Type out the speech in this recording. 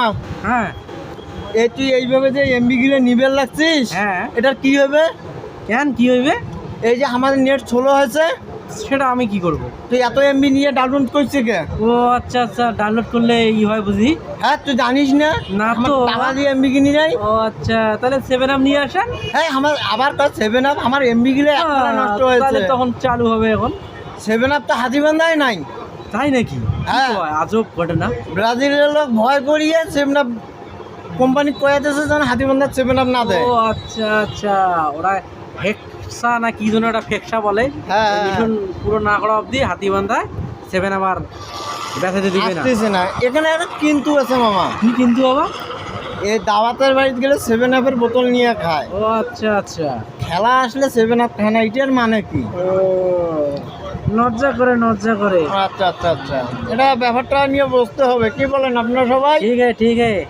মামা, হ্যাঁ এই তুই এইভাবে যে এমবি গিলে নিবেল লাগছিস, হ্যাঁ এটার কি হবে? কেন কি হইবে? এই যে আমাদের নেট স্লো হয়েছে, সেটা আমি কি করব? তুই এত এমবি নিয়ে ডাউনলোড করছিস কে? ও আচ্ছা আচ্ছা, ডাউনলোড করলে ই হয় বুঝি। হ্যাঁ, তুই জানিস না? না আমার তো। টাকা দিয়ে এমবি কিনি নাই। ও আচ্ছা, তাহলে 7 আপ নিয়ে আসেন। হ্যাঁ, আমার আবার কাজ 7 আপ, আমার এমবি গিলে একটা নষ্ট হয়েছে। তাহলে তখন চালু হবে এখন। 7 আপ তো হাতিবান্ধায় নাই। তাই নাকি? হ্যাঁ। কি কয়, আজব ঘটনা। ব্রাজিলের লোক ভয় করিয়ে 7 আপ কোম্পানি কয়াতেছে যেন হাতিবান্ধার 7 আপ না দেয়। ও আচ্ছা আচ্ছা, ওরা ফেকসা না কি যেন একটা ফেকসা বলে। হ্যাঁ, মিশন পুরো না করা অবধি হাতিবান্ধায় 7 আবার বেচাতে দিবে না। আসতেছে না। এখানে একটা কিন্তু আছে মামা, কি কিন্তু বাবা? এই দাওয়াতের বাড়িতে গেলে 7 আপের বোতল নিয়ে খায়। ও আচ্ছা আচ্ছা। খেলা আসলে 7 আপ খায় না, এটার মানে কি? ও লজ্জা করে লজ্জা করে। আচ্ছা আচ্ছা আচ্ছা, এটা ব্যাপারটা নিয়ে বুঝতে হবে। কি বলেন আপনারা সবাই? ঠিক আছে ঠিক আছে।